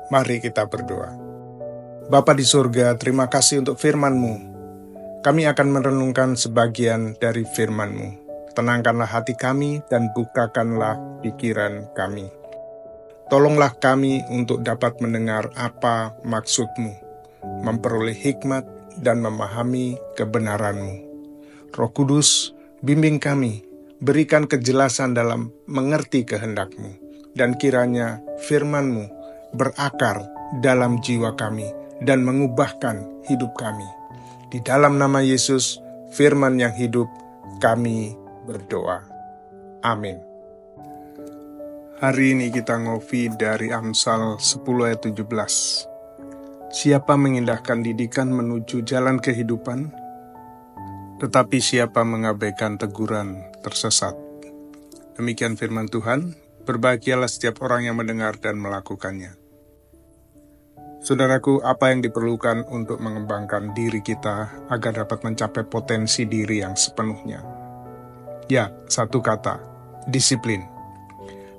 Mari kita berdoa. Bapa di surga, terima kasih untuk firman-Mu. Kami akan merenungkan sebagian dari firman-Mu. Tenangkanlah hati kami dan bukakanlah pikiran kami. Tolonglah kami untuk dapat mendengar apa maksud-Mu, memperoleh hikmat dan memahami kebenaran-Mu. Roh Kudus, bimbing kami, berikan kejelasan dalam mengerti kehendak-Mu, dan kiranya firman-Mu berakar dalam jiwa kami dan mengubahkan hidup kami. Di dalam nama Yesus, firman yang hidup, kami berdoa. Amin. Hari ini kita ngopi dari Amsal 10 ayat 17. Siapa mengindahkan didikan menuju jalan kehidupan, tetapi siapa mengabaikan teguran tersesat. Demikian firman Tuhan. Berbahagialah setiap orang yang mendengar dan melakukannya. Saudaraku, apa yang diperlukan untuk mengembangkan diri kita agar dapat mencapai potensi diri yang sepenuhnya? Ya, satu kata, disiplin.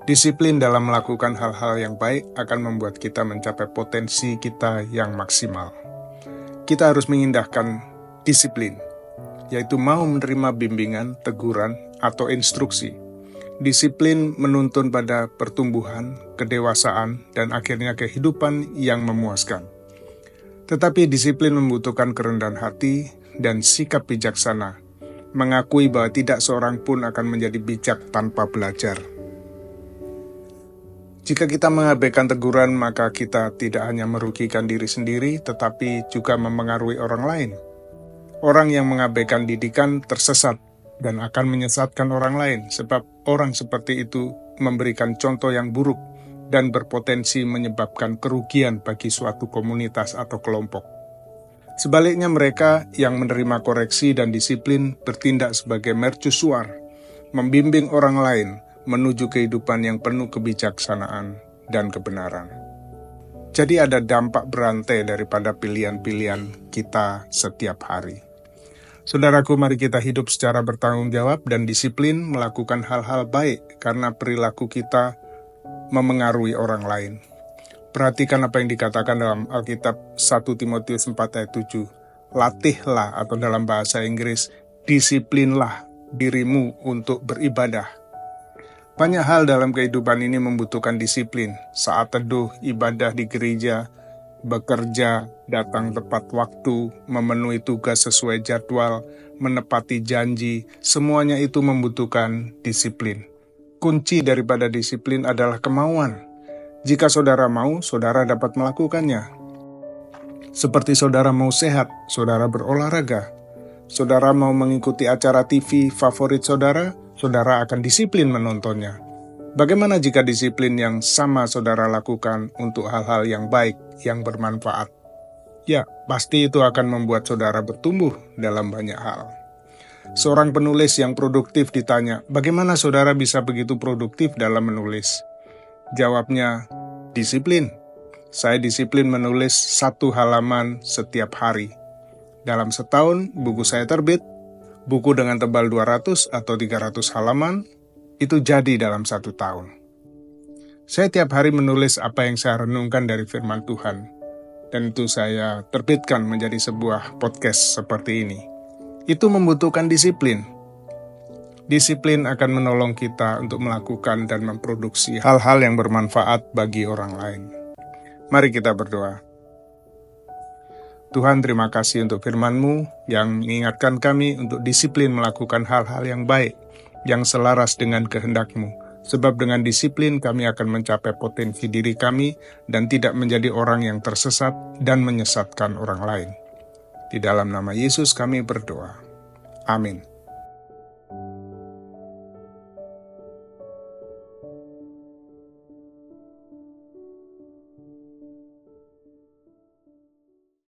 Disiplin dalam melakukan hal-hal yang baik akan membuat kita mencapai potensi kita yang maksimal. Kita harus mengindahkan disiplin, yaitu mau menerima bimbingan, teguran, atau instruksi. Disiplin menuntun pada pertumbuhan, kedewasaan, dan akhirnya kehidupan yang memuaskan. Tetapi disiplin membutuhkan kerendahan hati dan sikap bijaksana, mengakui bahwa tidak seorang pun akan menjadi bijak tanpa belajar. Jika kita mengabaikan teguran, maka kita tidak hanya merugikan diri sendiri, tetapi juga memengaruhi orang lain. Orang yang mengabaikan didikan tersesat dan akan menyesatkan orang lain, sebab orang seperti itu memberikan contoh yang buruk dan berpotensi menyebabkan kerugian bagi suatu komunitas atau kelompok. Sebaliknya mereka yang menerima koreksi dan disiplin bertindak sebagai mercusuar, membimbing orang lain menuju kehidupan yang penuh kebijaksanaan dan kebenaran. Jadi ada dampak berantai daripada pilihan-pilihan kita setiap hari. Saudaraku, mari kita hidup secara bertanggung jawab dan disiplin melakukan hal-hal baik karena perilaku kita memengaruhi orang lain. Perhatikan apa yang dikatakan dalam Alkitab 1 Timotius 4 ayat 7. Latihlah, atau dalam bahasa Inggris, disiplinlah dirimu untuk beribadah. Banyak hal dalam kehidupan ini membutuhkan disiplin. Saat teduh, ibadah di gereja, bekerja, datang tepat waktu, memenuhi tugas sesuai jadwal, menepati janji, semuanya itu membutuhkan disiplin. Kunci daripada disiplin adalah kemauan. Jika saudara mau, saudara dapat melakukannya. Seperti saudara mau sehat, saudara berolahraga. Saudara mau mengikuti acara TV favorit saudara, saudara akan disiplin menontonnya. Bagaimana jika disiplin yang sama saudara lakukan untuk hal-hal yang baik, yang bermanfaat? Ya, pasti itu akan membuat saudara bertumbuh dalam banyak hal. Seorang penulis yang produktif ditanya, bagaimana saudara bisa begitu produktif dalam menulis? Jawabnya, disiplin. Saya disiplin menulis 1 halaman setiap hari. Dalam setahun, buku saya terbit. Buku dengan tebal 200 atau 300 halaman, itu jadi dalam 1 tahun. Saya tiap hari menulis apa yang saya renungkan dari firman Tuhan. Dan itu saya terbitkan menjadi sebuah podcast seperti ini. Itu membutuhkan disiplin. Disiplin akan menolong kita untuk melakukan dan memproduksi hal-hal yang bermanfaat bagi orang lain. Mari kita berdoa. Tuhan, terima kasih untuk firman-Mu yang mengingatkan kami untuk disiplin melakukan hal-hal yang baik, yang selaras dengan kehendak-Mu. Sebab dengan disiplin kami akan mencapai potensi diri kami dan tidak menjadi orang yang tersesat dan menyesatkan orang lain. Di dalam nama Yesus kami berdoa. Amin.